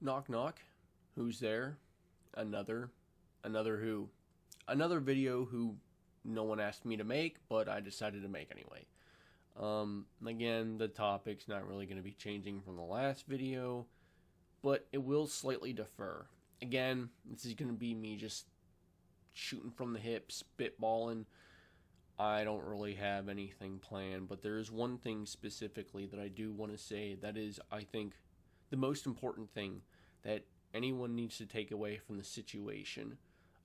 Knock knock. Who's there? Another. Another who? Another video who no one asked me to make, but I decided to make anyway. Again, the topic's not really going to be changing from the last video, but it will slightly differ. Again, this is going to be me just shooting from the hip, spitballing. I don't really have anything planned, but there is one thing specifically that I do want to say that is, I think, the most important thing that anyone needs to take away from the situation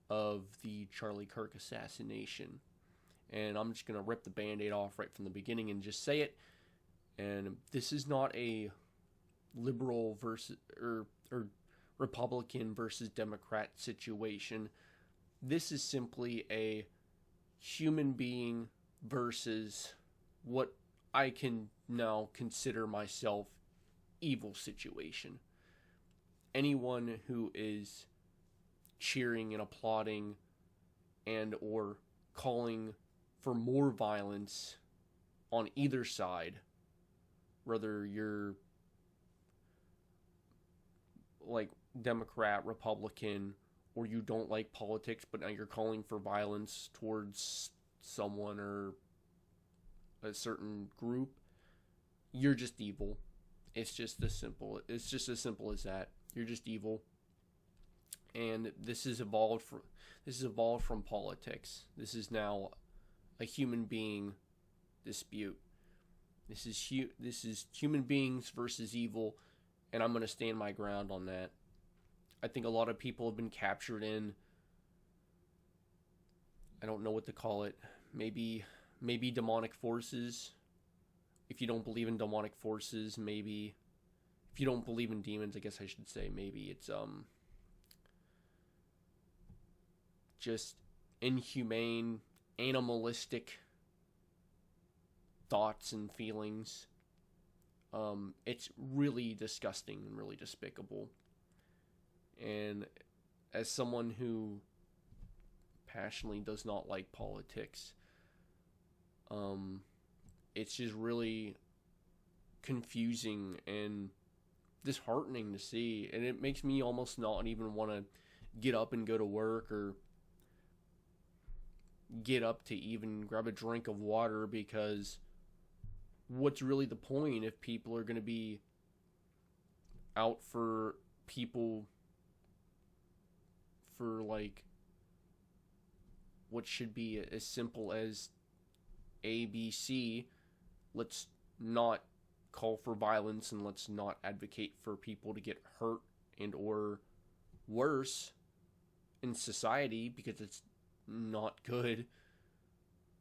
of the Charlie Kirk assassination. And I'm just going to rip the band-aid off right from the beginning and just say it. And this is not a liberal versus or Republican versus Democrat situation. This is simply a human being versus what I can now consider myself evil situation. Anyone who is cheering and applauding and or calling for more violence on either side, whether you're like Democrat, Republican, or you don't like politics, but now you're calling for violence towards someone or a certain group, you're just evil. It's just as simple as that. You're just evil. And this has evolved from politics. This is now a human being dispute. This is human beings versus evil, and I'm going to stand my ground on that. I think a lot of people have been captured in, I don't know what to call it, maybe demonic forces. If you don't believe in demonic forces, maybe if you don't believe in demons, I guess I should say, maybe it's just inhumane, animalistic thoughts and feelings. It's really disgusting and really despicable. And as someone who passionately does not like politics, it's just really confusing and disheartening to see. And it makes me almost not even want to get up and go to work or get up to even grab a drink of water, because what's really the point if people are going to be out for people for like what should be as simple as ABC? Let's not call for violence and let's not advocate for people to get hurt and or worse in society, because it's not good.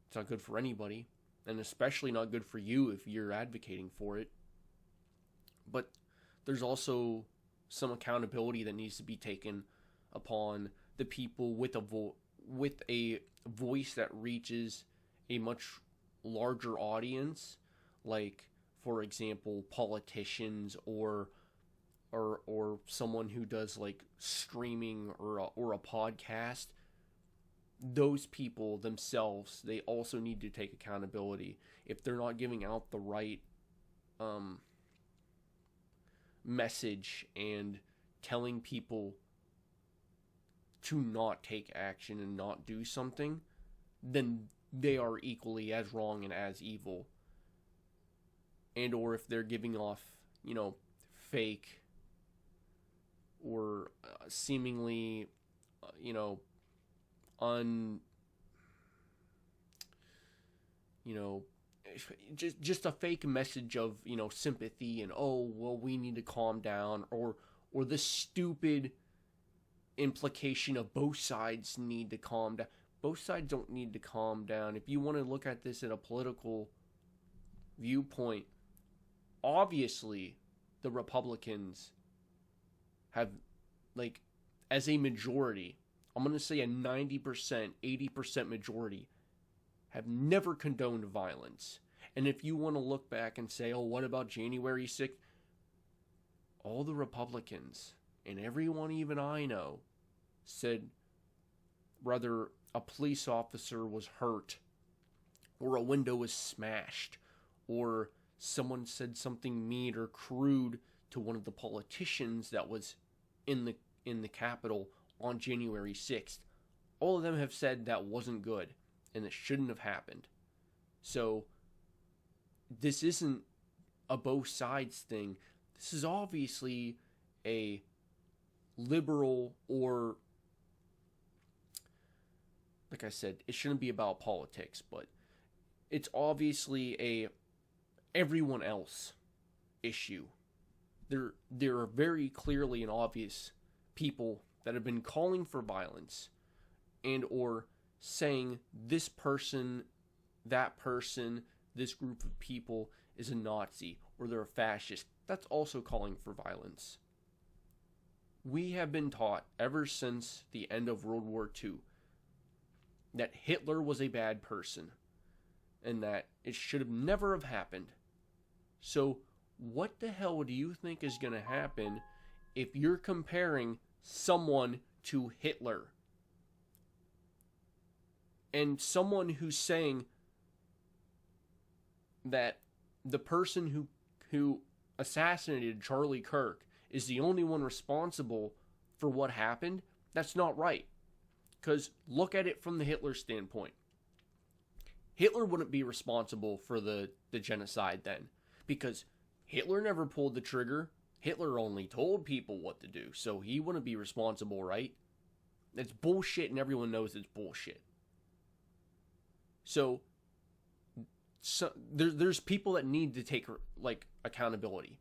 It's not good for anybody, and especially not good for you if you're advocating for it. But there's also some accountability that needs to be taken upon the people with a voice that reaches a much larger audience, like for example politicians or someone who does like streaming or a podcast. Those people themselves, they also need to take accountability. If they're not giving out the right message and telling people to not take action and not do something, then they are equally as wrong and as evil. And or if they're giving off, fake or seemingly, un just a fake message of sympathy and, oh well, we need to calm down, or the stupid implication of both sides need to calm down. Both sides don't need to calm down. If you want to look at this in a political viewpoint, obviously the Republicans have, like, as a majority, I'm going to say a 90%, 80% majority, have never condoned violence. And if you want to look back and say, oh, what about January 6th? All the Republicans, and everyone even I know, said whether a police officer was hurt, or a window was smashed, or someone said something mean or crude to one of the politicians that was in the Capitol on January 6th, all of them have said that wasn't good and it shouldn't have happened. So this isn't a both sides thing. This is obviously a liberal, or like I said, it shouldn't be about politics, but it's obviously a everyone else issue. There are very clearly and obvious people that have been calling for violence and or saying this person, that person, this group of people is a Nazi or they're a fascist. That's also calling for violence. We have been taught ever since the end of World War II that Hitler was a bad person and that it should have never have happened. So what the hell do you think is going to happen if you're comparing someone to Hitler? And someone who's saying that the person who assassinated Charlie Kirk is the only one responsible for what happened, that's not right. Because look at it from the Hitler standpoint. Hitler wouldn't be responsible for the genocide then, because Hitler never pulled the trigger. Hitler only told people what to do, so he wouldn't be responsible, right? It's bullshit, and everyone knows it's bullshit. So there's people that need to take accountability.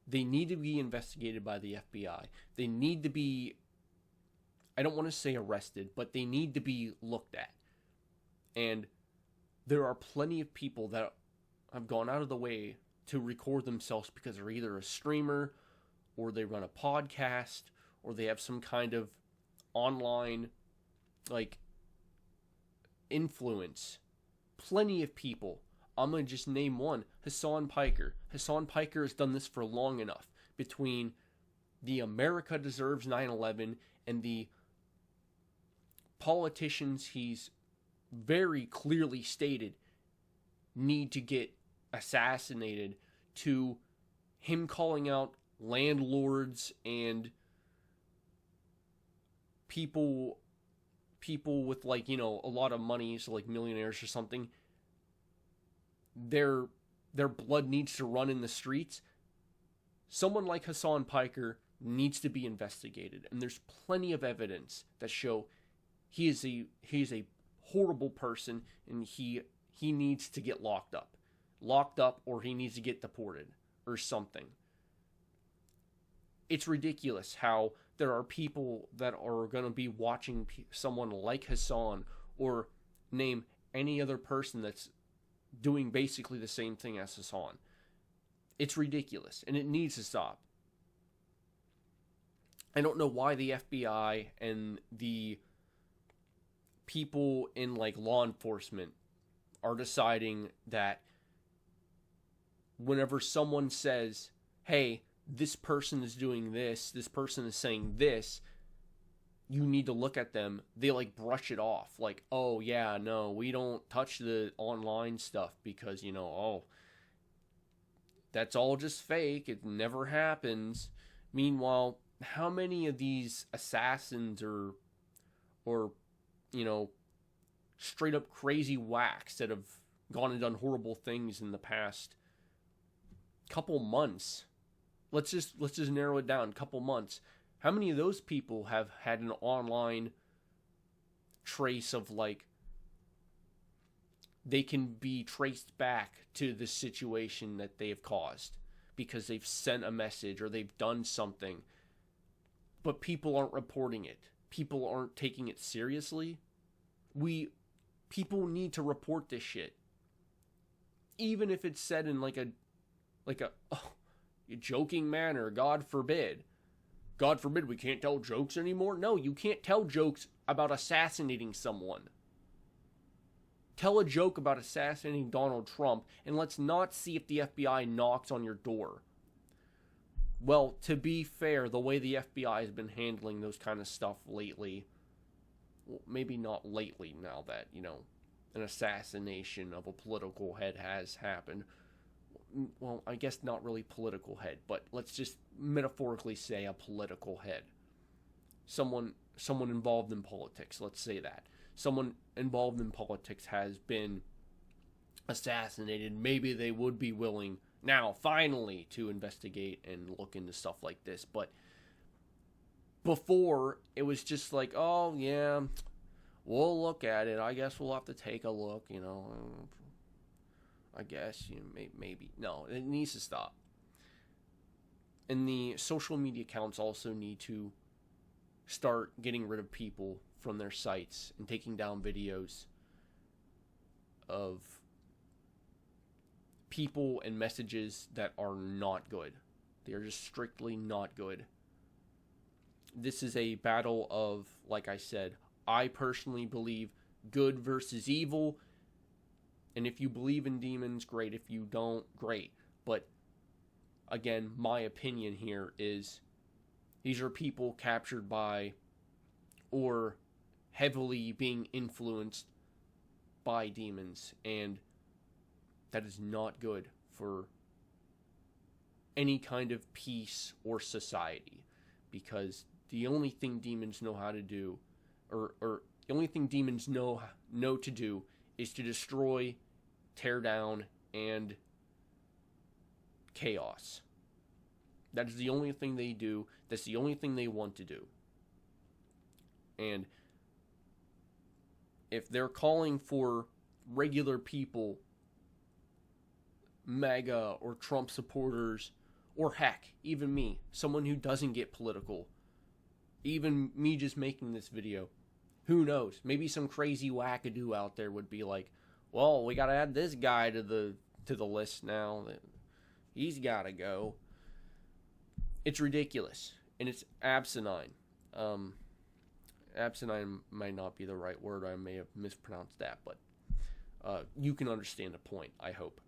They need to be investigated by the FBI. They need to be, I don't want to say arrested, but they need to be looked at. And there are plenty of people that have gone out of the way to record themselves because they're either a streamer or they run a podcast or they have some kind of online influence. Plenty of people. I'm going to just name one, Hasan Piker. Hasan Piker has done this for long enough. Between the America Deserves 9/11 and the politicians he's very clearly stated need to get assassinated, to him calling out landlords and people with a lot of money, so millionaires or something, their blood needs to run in the streets. Someone like Hasan Piker needs to be investigated, and there's plenty of evidence that show he is a horrible person, and he needs to get locked up, or he needs to get deported or something. It's ridiculous how there are people that are going to be watching someone like Hasan, or name any other person that's doing basically the same thing as Hasan. It's ridiculous, and it needs to stop. I don't know why the FBI and the people in law enforcement are deciding that whenever someone says, hey, this person is doing this person is saying this, you need to look at them, they brush it off. Oh yeah, no, we don't touch the online stuff because, that's all just fake. It never happens. Meanwhile, how many of these assassins or straight up crazy whacks that have gone and done horrible things in the past couple months? Let's just narrow it down. Couple months. How many of those people have had an online trace of they can be traced back to the situation that they have caused because they've sent a message or they've done something, but people aren't reporting it. People aren't taking it seriously. People need to report this shit, even if it's said in a joking manner. God forbid we can't tell jokes anymore. No, you can't tell jokes about assassinating someone. Tell a joke about assassinating Donald Trump, and let's not see if the FBI knocks on your door. Well, to be fair, the way the FBI has been handling those kind of stuff lately, well, maybe not lately now that, an assassination of a political head has happened. well, I guess not really political head, but let's just metaphorically say a political head. Someone involved in politics, let's say that. Someone involved in politics has been assassinated. Maybe they would be willing now, finally, to investigate and look into stuff like this. But before, it was just like, oh, yeah, we'll look at it. I guess we'll have to take a look, you know. I guess, you know, maybe. No, it needs to stop. And the social media accounts also need to start getting rid of people from their sites and taking down videos of people and messages that are not good. They are just strictly not good. This is a battle of, like I said, I personally believe good versus evil. And if you believe in demons, great. If you don't, great. But again, my opinion here is these are people captured by or heavily being influenced by demons. And that is not good for any kind of peace or society. Because the only thing demons know how to do, or the only thing demons know to do, is to destroy, tear down, and chaos. That is the only thing they do. That's the only thing they want to do. And if they're calling for regular people, MAGA or Trump supporters, or heck, even me, someone who doesn't get political, even me just making this video, who knows? Maybe some crazy wackadoo out there would be like, well, we gotta add this guy to the list now. He's gotta go. It's ridiculous. And it's asinine. Asinine might not be the right word. I may have mispronounced that. But you can understand the point, I hope.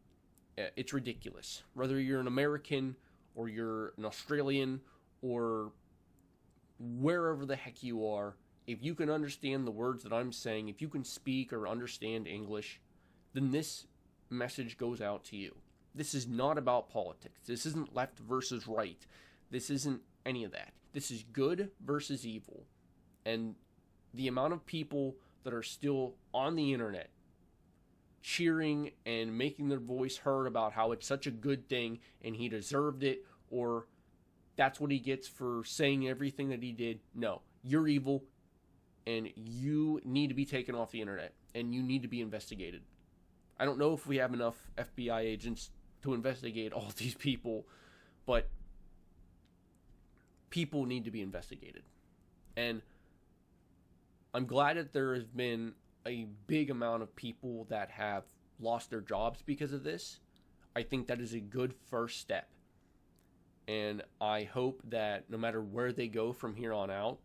It's ridiculous. Whether you're an American or you're an Australian or wherever the heck you are, if you can understand the words that I'm saying, if you can speak or understand English, then this message goes out to you. This is not about politics. This isn't left versus right. This isn't any of that. This is good versus evil. And the amount of people that are still on the internet cheering and making their voice heard about how it's such a good thing and he deserved it, or that's what he gets for saying everything that he did. No, you're evil and you need to be taken off the internet and you need to be investigated. I don't know if we have enough FBI agents to investigate all these people, but people need to be investigated. And I'm glad that there has been a big amount of people that have lost their jobs because of this. I think that is a good first step. And I hope that no matter where they go from here on out,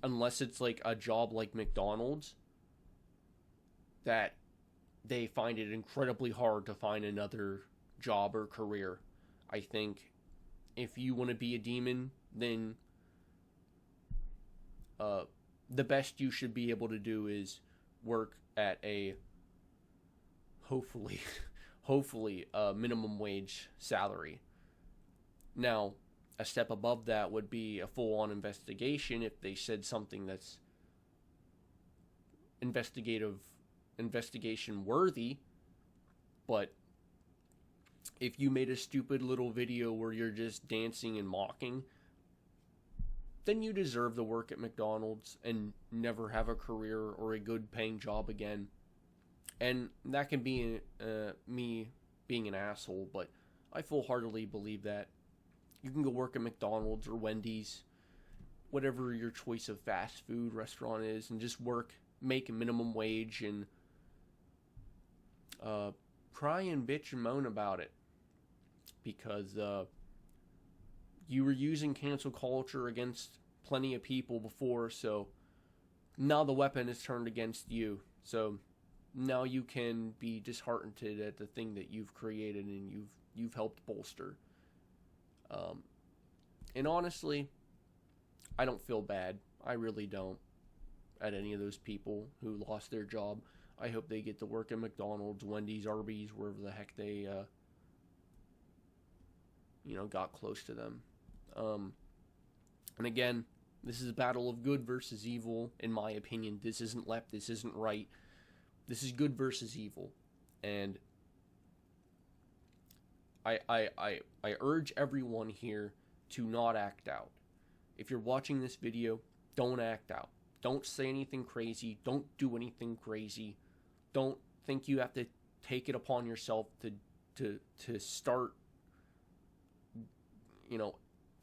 unless it's like a job like McDonald's, that they find it incredibly hard to find another job or career. I think if you want to be a demon, then the best you should be able to do is work at a hopefully a minimum wage salary. Now, a step above that would be a full-on investigation if they said something that's investigation worthy. But if you made a stupid little video where you're just dancing and mocking, then you deserve to work at McDonald's and never have a career or a good paying job again. And that can be me being an asshole, but I full-heartedly believe that. You can go work at McDonald's or Wendy's, whatever your choice of fast food restaurant is, and just make a minimum wage and cry and bitch and moan about it. Because you were using cancel culture against plenty of people before, so now the weapon is turned against you. So now you can be disheartened at the thing that you've created and you've helped bolster. And honestly, I don't feel bad. I really don't. At any of those people who lost their job. I hope they get to work at McDonald's, Wendy's, Arby's, wherever the heck they got close to them. And again, this is a battle of good versus evil, in my opinion. This isn't left, this isn't right. This is good versus evil. And I urge everyone here to not act out. If you're watching this video, don't act out. Don't say anything crazy. Don't do anything crazy. Don't think you have to take it upon yourself to start,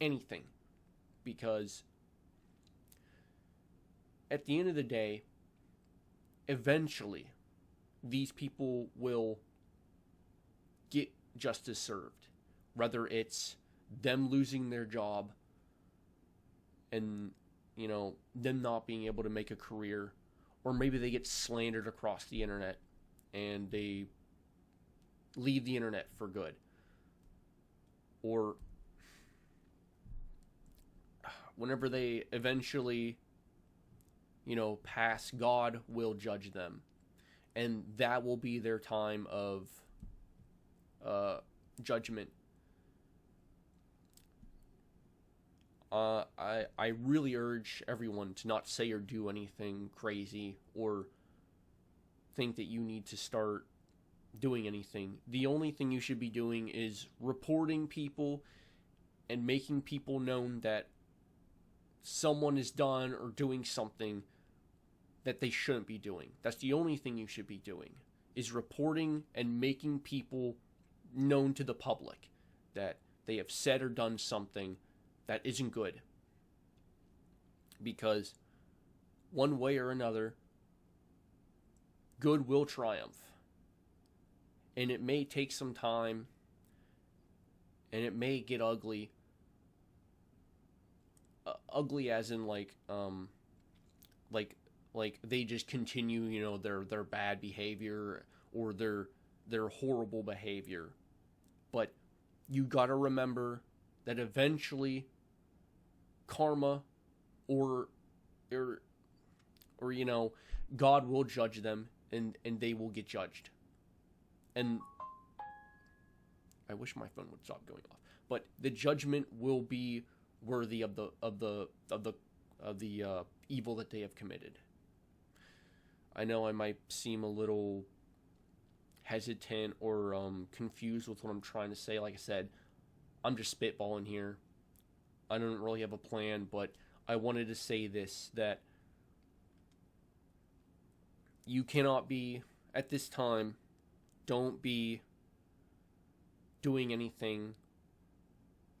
anything. Because at the end of the day, eventually, these people will get justice served. Whether it's them losing their job and, them not being able to make a career, or maybe they get slandered across the internet and they leave the internet for good. Or whenever they eventually, pass, God will judge them. And that will be their time of judgment. I really urge everyone to not say or do anything crazy or think that you need to start doing anything. The only thing you should be doing is reporting people and making people known that someone is done or doing something that they shouldn't be doing. That's the only thing you should be doing, is reporting and making people known to the public that they have said or done something that isn't good. Because one way or another, good will triumph. And it may take some time, and it may get ugly. Ugly as in like they just continue, their bad behavior or their horrible behavior. But you gotta remember that eventually karma or God will judge them, and they will get judged. And I wish my phone would stop going off. But the judgment will be worthy of the evil that they have committed. I know I might seem a little hesitant or confused with what I'm trying to say. Like I said, I'm just spitballing here. I don't really have a plan, but I wanted to say this, that you cannot be, at this time, don't be doing anything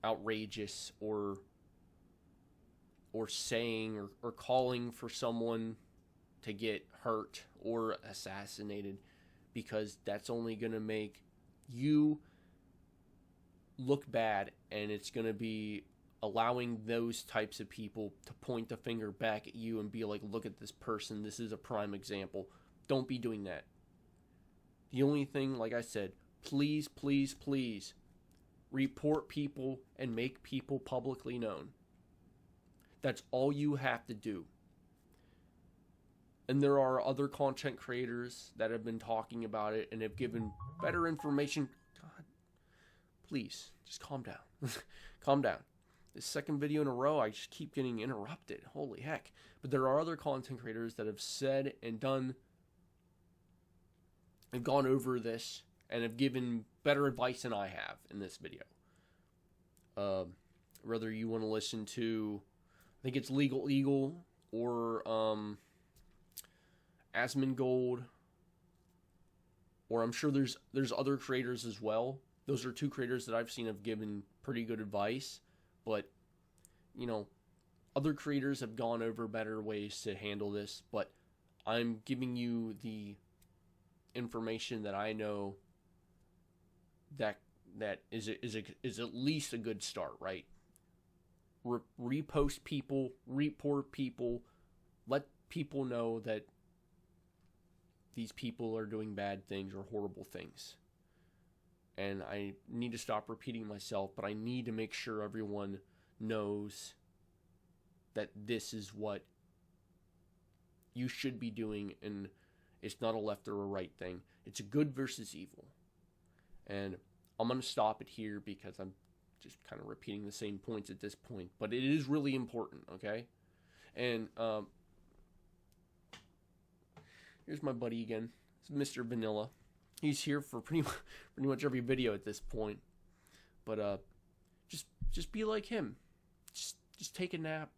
outrageous or saying or calling for someone to get hurt or assassinated, because that's only going to make you look bad, and it's going to be allowing those types of people to point the finger back at you and be like, look at this person, this is a prime example. Don't be doing that. The only thing, like I said, please, please, please report people and make people publicly known. That's all you have to do. And there are other content creators that have been talking about it and have given better information. God, please, just calm down. Calm down. This second video in a row, I just keep getting interrupted. Holy heck. But there are other content creators that have said and done, have gone over this, and have given better advice than I have in this video. Whether you want to listen to, I think it's Legal Eagle or Asmongold, or I'm sure there's other creators as well. Those are two creators that I've seen have given pretty good advice, but other creators have gone over better ways to handle this, but I'm giving you the information that I know that is at least a good start, right? Repost people, report people, let people know that these people are doing bad things or horrible things. And I need to stop repeating myself, but I need to make sure everyone knows that this is what you should be doing, and it's not a left or a right thing. It's a good versus evil. And I'm going to stop it here because I'm just kind of repeating the same points at this point, but it is really important, okay? And here's my buddy again. It's Mr. Vanilla. He's here for pretty much every video at this point. But just be like him. Just take a nap.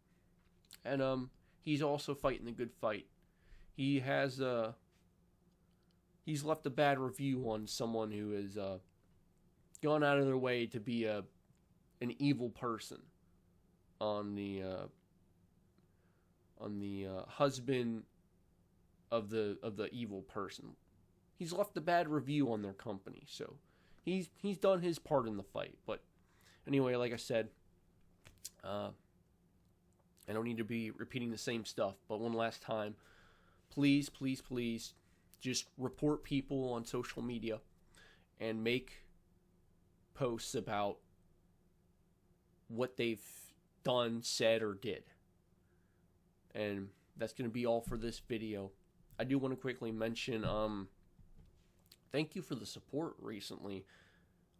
And he's also fighting the good fight. He has he's left a bad review on someone who has gone out of their way to be an evil person on the husband of the evil person. He's left a bad review on their company, so he's done his part in the fight. But anyway, like I said, I don't need to be repeating the same stuff. But one last time, please, please, please, just report people on social media and make posts about what they've done, said, or did. And that's going to be all for this video. I do want to quickly mention, thank you for the support recently.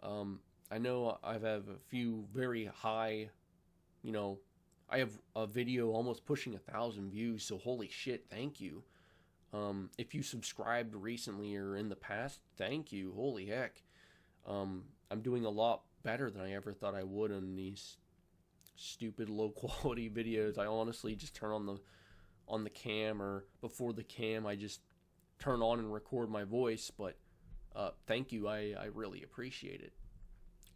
I know I've had a few very high, I have a video almost pushing 1,000 views, so holy shit, thank you. If you subscribed recently or in the past, thank you, holy heck. I'm doing a lot better than I ever thought I would on these stupid low quality videos. I honestly just turn on the cam, or before the cam I just turn on and record my voice. But thank you, I really appreciate it.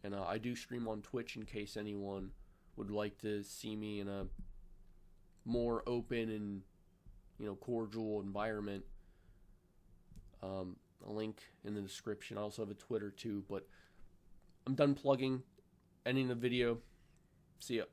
And I do stream on Twitch in case anyone would like to see me in a more open and cordial environment. A link in the description. I also have a Twitter too. But I'm done plugging. Ending the video. See ya.